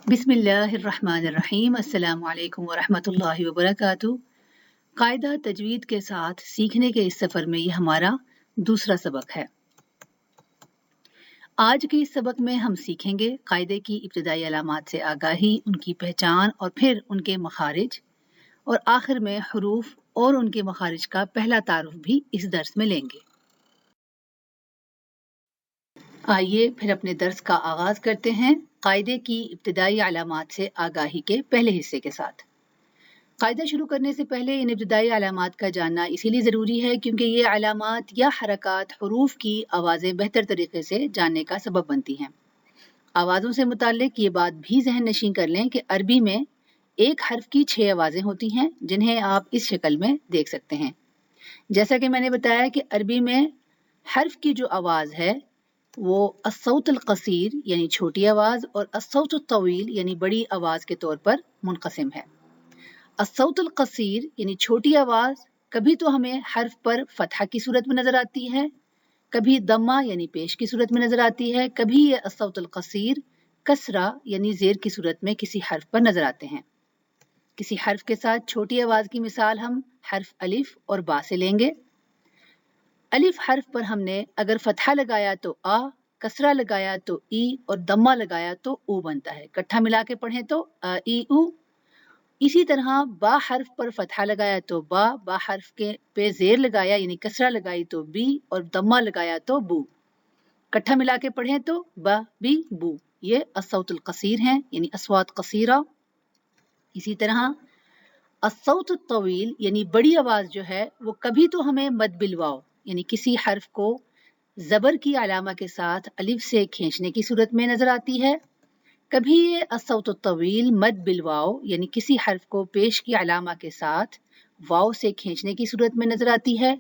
बिस्मिल्लाहिर्रहमानिर्रहीम। अस्सलाम वालेकुम वरहमतुल्लाहि वबरकातुहू। कायदा तजवीद के साथ सीखने के इस सफ़र में ये हमारा दूसरा सबक है। आज के इस सबक में हम सीखेंगे कायदे की इब्तिदाई अलामात से आगाही, उनकी पहचान और फिर उनके मखारिज, और आखिर में हरूफ और उनके मखारिज का पहला तारुफ भी इस दर्स में लेंगे। आइए फिर अपने दर्स का आगाज करते हैं कायदे की इब्तिदाई अलामात से आगाही के पहले हिस्से के साथ। कायदा शुरू करने से पहले इन इब्तिदाई अलामात का जानना इसीलिए ज़रूरी है क्योंकि ये अलामात या हरकत हरूफ की आवाज़ें बेहतर तरीके से जानने का सबब बनती हैं। आवाज़ों से मुताल्लिक ये बात भी जहन नशीं कर लें कि अरबी में एक हर्फ की 6 आवाज़ें होती हैं, जिन्हें आप इस शक्ल में देख सकते हैं। जैसा कि मैंने बताया कि अरबी में हर्फ की जो आवाज़ है वो अस्सौत अल क़सीर यानी छोटी आवाज़ और अस्सौत अल तवील यानी बड़ी आवाज़ के तौर पर मुनक़सिम है। अस्सौत अल क़सीर यानी छोटी आवाज़ कभी तो हमें हर्फ पर फतहा की सूरत में नज़र आती है, कभी दम्मा यानी पेश की सूरत में नज़र आती है, कभी ये अस्सौत अल क़सीर कसरा यानी ज़ेर की सूरत में किसी हर्फ पर नज़र आते हैं। किसी हर्फ के साथ छोटी आवाज़ की मिसाल हम हर्फ अलिफ और बा से लेंगे। अलिफ हर्फ पर हमने अगर फतहा लगाया तो आ, कसरा लगाया तो ई और दम्मा लगाया तो ऊ बनता है। इकट्ठा मिला के पढ़ें तो अ ई ऊ। इसी तरह बा हर्फ पर फतहा लगाया तो बा, बा हर्फ के पे जेर लगाया यानी कसरा लगाई तो बी और दम्मा लगाया तो बू। इकट्ठा मिला के पढ़ें तो बा बी बू। ये अस्सौतुल क़सीर हैं यानी अस्वात क़सीरा। इसी तरह अस्सौत तवील यानी बड़ी आवाज़ जो है वो कभी तो हमें मद बिल वाव यानी किसी हर्फ को ज़बर की अलामा के साथ अलिफ से खींचने की सूरत में नज़र आती है, कभी ये अस्सौत तवील मद बिल वाव यानी किसी हर्फ को पेश की अलामा के साथ वाव से खींचने की सूरत में नज़र आती है,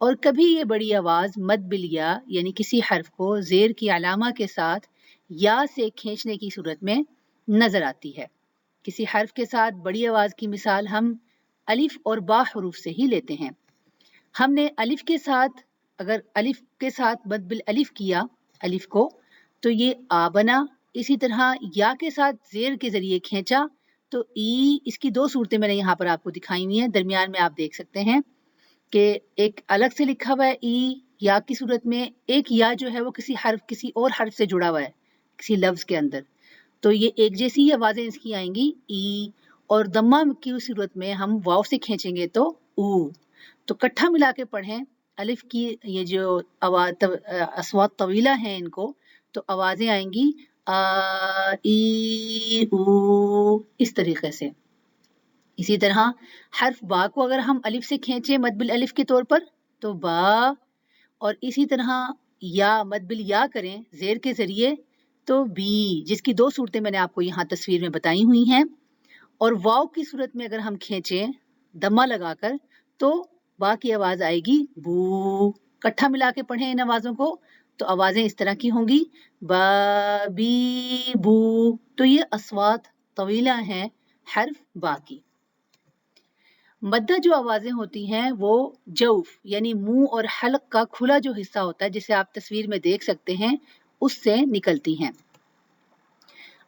और कभी ये बड़ी आवाज़ मद बिल या यानी किसी हर्फ को ज़ेर की अलामा के साथ या से खींचने की सूरत में नज़र आती है। किसी हर्फ के साथ बड़ी आवाज़ की मिसाल हम अलिफ और बा हरूफ से ही लेते हैं। हमने अलिफ के साथ अगर अलिफ के साथ मद बिल अलिफ किया अलिफ को तो ये आ बना। इसी तरह या के साथ जेर के जरिए खींचा तो ई। इसकी दो सूरतें मैंने यहाँ पर आपको दिखाई हुई हैं। दरमियान में आप देख सकते हैं कि एक अलग से लिखा हुआ है ई या की सूरत में, एक या जो है वो किसी और हर्फ से जुड़ा हुआ है किसी लफ्ज के अंदर, तो ये एक जैसी ही आवाजें इसकी आएंगी ई। और दम्मा की सूरत में हम वाव से खींचेंगे तो ऊ। तो इकट्ठा मिला के पढ़ें अलिफ की ये जो अस्वात तवीला हैं इनको तो आवाजें आएंगी आ ई ऊ इस तरीके से। इसी तरह हर्फ बा को अगर हम अलिफ से खींचे मद बिल अलिफ के तौर पर तो बा, और इसी तरह या मद बिल या करें जेर के जरिए तो बी, जिसकी दो सूरतें मैंने आपको यहाँ तस्वीर में बताई हुई हैं। और वाव की सूरत में अगर हम खींचें दम्मा लगाकर तो बा की आवाज आएगी बू। इकट्ठा मिला के पढ़ें इन आवाजों को तो आवाजें इस तरह की होंगी बा बी बू। तो ये अस्वात तवीला हैं हर्फ बा की। मद्दा जो आवाजें होती हैं वो जौफ यानी मुंह और हल्क का खुला जो हिस्सा होता है जिसे आप तस्वीर में देख सकते हैं उससे निकलती हैं।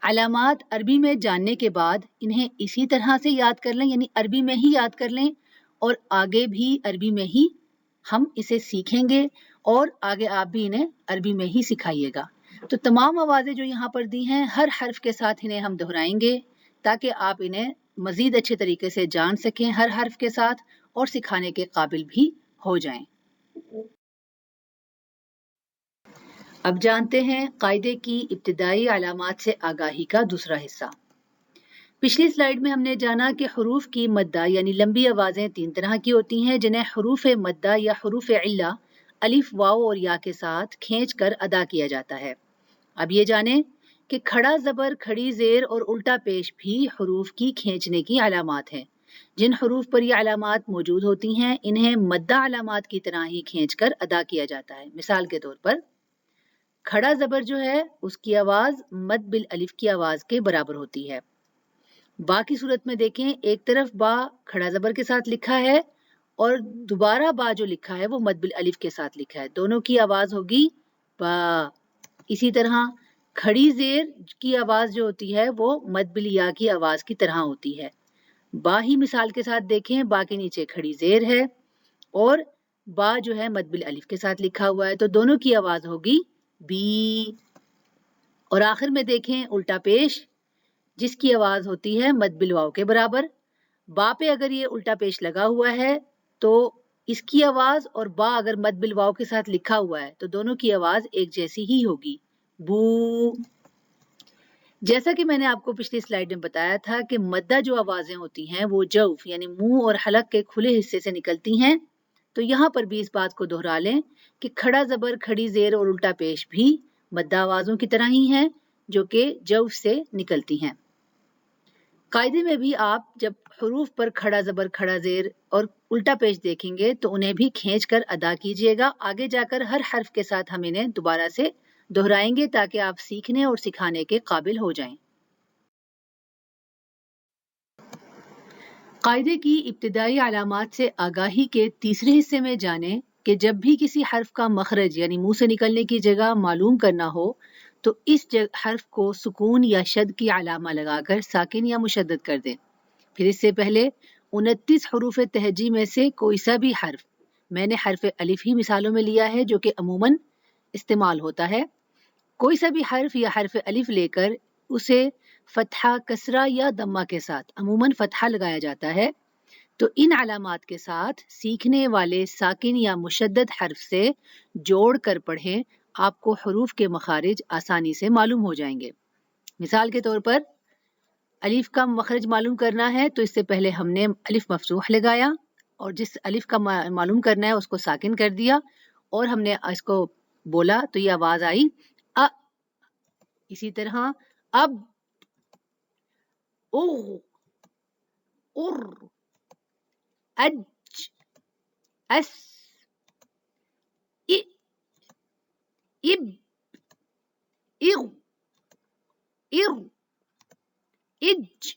अलामात अरबी में जानने के बाद इन्हें इसी तरह से याद कर लें यानी अरबी में ही याद कर लें, और आगे भी अरबी में ही हम इसे सीखेंगे और आगे आप भी इन्हें अरबी में ही सिखाइएगा। तो तमाम आवाज़ें जो यहाँ पर दी हैं हर हर्फ के साथ इन्हें हम दोहराएंगे ताकि आप इन्हें मज़ीद अच्छे तरीके से जान सकें हर हर्फ के साथ और सिखाने के काबिल भी हो जाएं। अब जानते हैं कायदे की इब्तिदाई अलामात से आगाही का दूसरा हिस्सा। पिछली स्लाइड में हमने जाना कि हरूफ की मद्दा यानी लंबी आवाज़ें तीन तरह की होती हैं जिन्हें हरूफ मद्दा या हरूफ इल्ला अलिफ वाव और या के साथ खींच कर अदा किया जाता है। अब ये जानें कि खड़ा ज़बर, खड़ी ज़ेर और उल्टा पेश भी हरूफ की खींचने की अलामात हैं। जिन हरूफ पर ये अलामात मौजूद होती हैं इन्हें मद्दा अलामात की तरह ही खींच कर अदा किया जाता है। मिसाल के तौर पर खड़ा ज़बर जो है उसकी आवाज़ मद बिल अलिफ की आवाज़ के बराबर होती है। बा की सूरत में देखें, एक तरफ बा खड़ा ज़बर के साथ लिखा है और दोबारा बा जो लिखा है वो मद बिल अलिफ के साथ लिखा है, दोनों की आवाज़ होगी बा। इसी तरह کھڑی زیر کی آواز جو ہوتی ہے وہ مد بل یا کی آواز کی طرح ہوتی ہے. با ہی مثال کے ساتھ دیکھیں، با کے نیچے کھڑی زیر ہے اور با جو ہے مد بل الف کے ساتھ لکھا ہوا ہے، تو دونوں کی آواز ہوگی بی. اور آخر میں دیکھیں الٹا پیش جس کی آواز ہوتی ہے مد بل واو کے برابر. با پہ اگر یہ الٹا پیش لگا ہوا ہے تو اس کی آواز اور با اگر مد بل واو کے ساتھ لکھا ہوا ہے تو دونوں کی آواز ایک جیسی ہی ہوگی، بو. جیسا کہ میں نے آپ کو پچھلی سلائیڈ میں بتایا تھا کہ مدہ جو آوازیں ہوتی ہیں وہ جوف یعنی منہ اور حلق کے کھلے حصے سے نکلتی ہیں، تو یہاں پر بھی اس بات کو دہرا لیں کہ کھڑا زبر، کھڑی زیر اور الٹا پیش بھی مدہ آوازوں کی طرح ہی ہیں جو کہ جوف سے نکلتی ہیں. قاعدے میں بھی آپ جب حروف پر کھڑا زبر، کھڑا زیر اور الٹا پیش دیکھیں گے تو انہیں بھی کھینچ کر ادا کیجئے گا. آگے جا کر ہر حرف کے ساتھ ہم انہیں دوبارہ سے دہرائیں گے تاکہ آپ سیکھنے اور سکھانے کے قابل ہو جائیں. قاعدے کی ابتدائی علامات سے آگاہی کے تیسرے حصے میں جانیں کہ جب بھی کسی حرف کا مخرج یعنی منہ سے نکلنے کی جگہ معلوم کرنا ہو تو اس حرف کو سکون یا شد کی علامہ لگا کر ساکن یا مشدد کر دیں. پھر اس سے پہلے 29 حروف تہجی میں سے کوئی سا بھی حرف، میں نے حرف الف ہی مثالوں میں لیا ہے جو کہ عموماً استعمال ہوتا ہے، کوئی سا بھی حرف یا حرف الف لے کر اسے فتحہ، کسرہ یا دمہ کے ساتھ، عموماً فتحہ لگایا جاتا ہے، تو ان علامات کے ساتھ سیکھنے والے ساکن یا مشدد حرف سے جوڑ کر پڑھیں، آپ کو حروف کے مخارج آسانی سے معلوم ہو جائیں گے. مثال کے طور پر الف کا مخرج معلوم کرنا ہے تو اس سے پہلے ہم نے الف مفتوح لگایا اور جس الف کا معلوم کرنا ہے اس کو ساکن کر دیا اور ہم نے اس کو بولا تو یہ آواز آئی ا. اسی طرح اب، اغ، ار، اج، اس، ا، اب، اغ، ار، اج،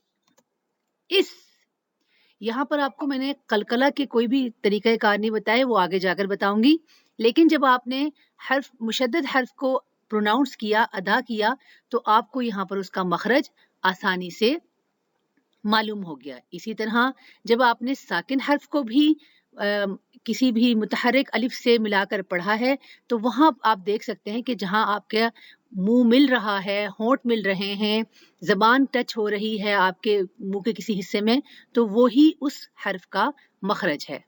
اس. یہاں پر آپ کو میں نے قلقلہ کے کوئی بھی طریقہ کار نہیں بتائے، وہ آگے جا کر بتاؤں گی، لیکن جب آپ نے حرف مشدد حرف کو پروناؤنس کیا، ادا کیا، تو آپ کو یہاں پر اس کا مخرج آسانی سے معلوم ہو گیا. اسی طرح جب آپ نے ساکن حرف کو بھی کسی بھی متحرک الف سے ملا کر پڑھا ہے تو وہاں آپ دیکھ سکتے ہیں کہ جہاں آپ کے منہ مل رہا ہے، ہونٹ مل رہے ہیں، زبان ٹچ ہو رہی ہے آپ کے منہ کے کسی حصے میں، تو وہی اس حرف کا مخرج ہے.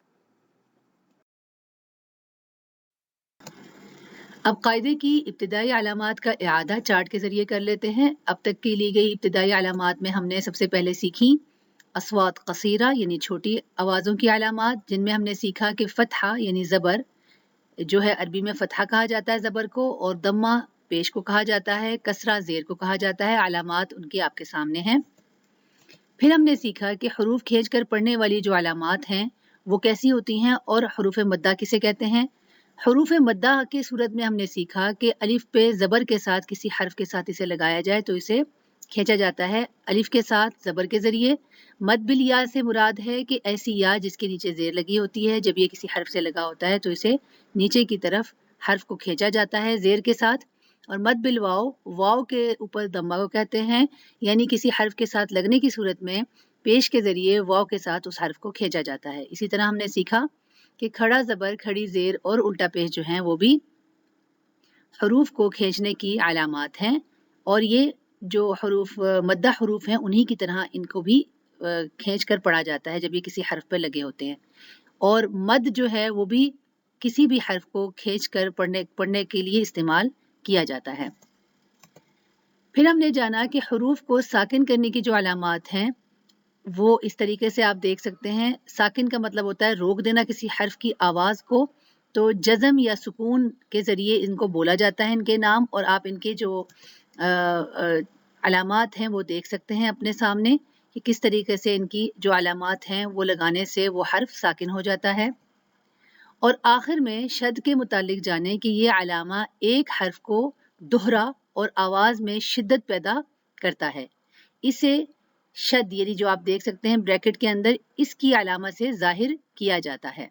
اب قاعدے کی ابتدائی علامات کا اعادہ چارٹ کے ذریعے کر لیتے ہیں. اب تک کی لی گئی ابتدائی علامات میں ہم نے سب سے پہلے سیکھی اصوات قصیرہ یعنی چھوٹی آوازوں کی علامات، جن میں ہم نے سیکھا کہ فتحہ یعنی زبر جو ہے عربی میں فتحہ کہا جاتا ہے زبر کو، اور دمہ پیش کو کہا جاتا ہے، کسرہ زیر کو کہا جاتا ہے. علامات ان کے آپ کے سامنے ہیں. پھر ہم نے سیکھا کہ حروف کھینچ کر پڑھنے والی جو علامات ہیں وہ کیسی ہوتی ہیں اور حروف مدہ کسے کہتے ہیں. حروف مدہ کی صورت میں ہم نے سیکھا کہ الف پہ زبر کے ساتھ کسی حرف کے ساتھ اسے لگایا جائے تو اسے کھینچا جاتا ہے الف کے ساتھ زبر کے ذریعے. مد بل یا سے مراد ہے کہ ایسی یا جس کے نیچے زیر لگی ہوتی ہے، جب یہ کسی حرف سے لگا ہوتا ہے تو اسے نیچے کی طرف حرف کو کھینچا جاتا ہے زیر کے ساتھ. اور مد بل واو، واو کے اوپر دمہ کو کہتے ہیں، یعنی کسی حرف کے ساتھ لگنے کی صورت میں پیش کے ذریعے واو کے ساتھ اس حرف کو کھینچا جاتا ہے. اسی طرح ہم نے سیکھا کہ کھڑا زبر، کھڑی زیر اور الٹا پیش جو ہیں وہ بھی حروف کو کھینچنے کی علامات ہیں، اور یہ جو حروف مدہ حروف ہیں انہی کی طرح ان کو بھی کھینچ کر پڑھا جاتا ہے جب یہ کسی حرف پہ لگے ہوتے ہیں. اور مد جو ہے وہ بھی کسی بھی حرف کو کھینچ کر پڑھنے کے لیے استعمال کیا جاتا ہے. پھر ہم نے جانا کہ حروف کو ساکن کرنے کی جو علامات ہیں وہ اس طریقے سے آپ دیکھ سکتے ہیں. ساکن کا مطلب ہوتا ہے روک دینا کسی حرف کی آواز کو، تو جزم یا سکون کے ذریعے ان کو بولا جاتا ہے ان کے نام، اور آپ ان کے جو علامات ہیں وہ دیکھ سکتے ہیں اپنے سامنے کہ کس طریقے سے ان کی جو علامات ہیں وہ لگانے سے وہ حرف ساکن ہو جاتا ہے. اور آخر میں شد کے متعلق جانیں کہ یہ علامہ ایک حرف کو دوہرا اور آواز میں شدت پیدا کرتا ہے. اسے شد یعنی جو آپ دیکھ سکتے ہیں بریکٹ کے اندر، اس کی علامت سے ظاہر کیا جاتا ہے.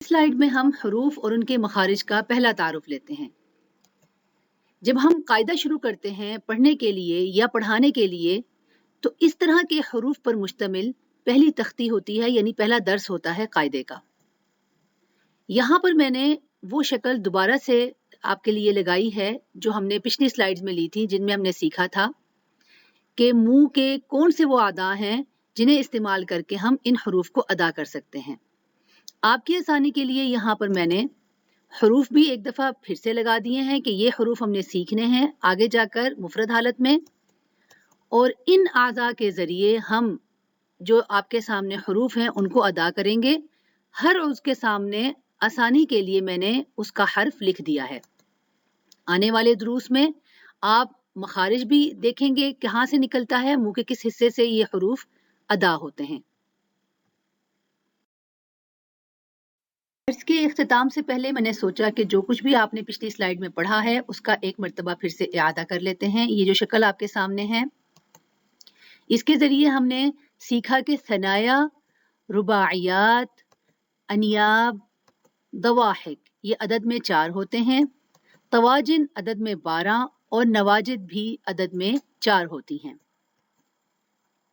स्लाइड में हम हरूफ और उनके मखारिज का पहला तारुफ लेते हैं। जब हम कायदा शुरू करते हैं पढ़ने के लिए या पढ़ाने के लिए तो इस तरह के हरूफ पर मुश्तमिल पहली तख्ती होती है, यानी पहला दर्स होता है कायदे का। यहाँ पर मैंने वो शक्ल दोबारा से आपके लिए लगाई है जो हमने पिछली स्लाइड्स में ली थी, जिनमें हमने सीखा था कि मुंह के कौन से वो अदा हैं जिन्हें इस्तेमाल करके हम इन हरूफ को अदा कर सकते हैं। आपकी आसानी के लिए यहाँ पर मैंने हरूफ भी एक दफ़ा फिर से लगा दिए हैं कि ये हरूफ हमने सीखने हैं आगे जाकर मुफरद हालत में, और इन आज़ा के ज़रिए हम जो आपके सामने हरूफ हैं उनको अदा करेंगे। हर उसके सामने आसानी के लिए मैंने उसका हर्फ लिख दिया है। आने वाले दुरूस में आप मखारिज भी देखेंगे कहाँ से निकलता है, मुंह के किस हिस्से से ये हरूफ अदा होते हैं। इसके इख्तिताम से पहले मैंने सोचा कि जो कुछ भी आपने पिछली स्लाइड में पढ़ा है उसका एक मर्तबा फिर से इआदा कर लेते हैं। ये जो शक्ल आपके सामने है, इसके ज़रिए हमने सीखा कि सनाया, रुबाइयात, अनियाब, दवाहिक ये अदद में 4 होते हैं, तवाजिन अदद में 12 और नवाजिद भी अदद में 4 होती हैं।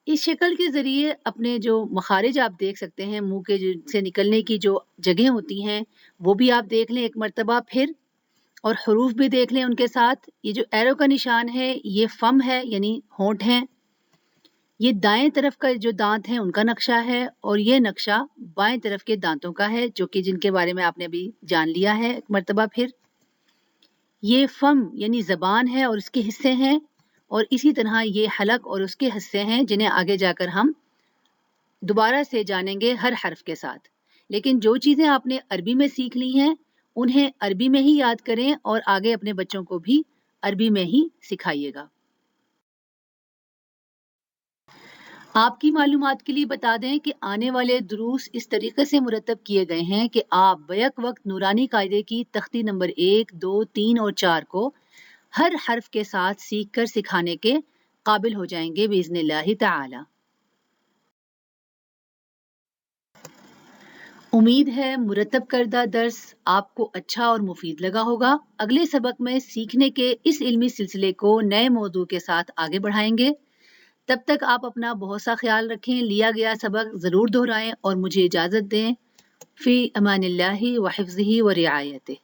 इस शक्ल के ज़रिए अपने जो मखारिज आप देख सकते हैं, मुंह के से निकलने की जो जगह होती हैं वो भी आप देख लें एक मर्तबा फिर, और हरूफ भी देख लें उनके साथ। ये जो एरो का निशान है ये फम है, यानी होंठ हैं। ये दाएं तरफ का जो दांत है उनका नक्शा है, और ये नक्शा बाएं तरफ के दांतों का है, जो कि जिनके बारे में आपने अभी जान लिया है एक मर्तबा फिर। ये फम यानी ज़बान है और इसके हिस्से हैं, और इसी तरह ये हलक और उसके हिस्से हैं जिन्हें आगे जाकर हम दोबारा से जानेंगे हर हर्फ के साथ। लेकिन जो चीज़ें आपने अरबी में सीख ली हैं उन्हें अरबी में ही याद करें और आगे अपने बच्चों को भी अरबी में ही सिखाइएगा। आपकी मालूमात के लिए बता दें कि आने वाले दुरूस इस तरीके से मुरतब किए गए हैं कि आप बैक वक्त नूरानी कायदे की तख्ती नंबर 1, 2, 3 और 4 को हर हर्फ के साथ सीख कर सिखाने के काबिल हो जाएंगे बिइज़्निल्लाहि ताला। उम्मीद है मुरतब करदा दर्स आपको अच्छा और मुफीद लगा होगा। अगले सबक में सीखने के इस इल्मी सिलसिले को नए मौजू के साथ आगे बढ़ाएंगे। तब तक आप अपना बहुत सा ख्याल रखें, लिया गया सबक ज़रूर दोहराएं और मुझे इजाज़त दें। फ़ी अमानिल्लाहि व हिफ़्ज़िही व रिआयतिही।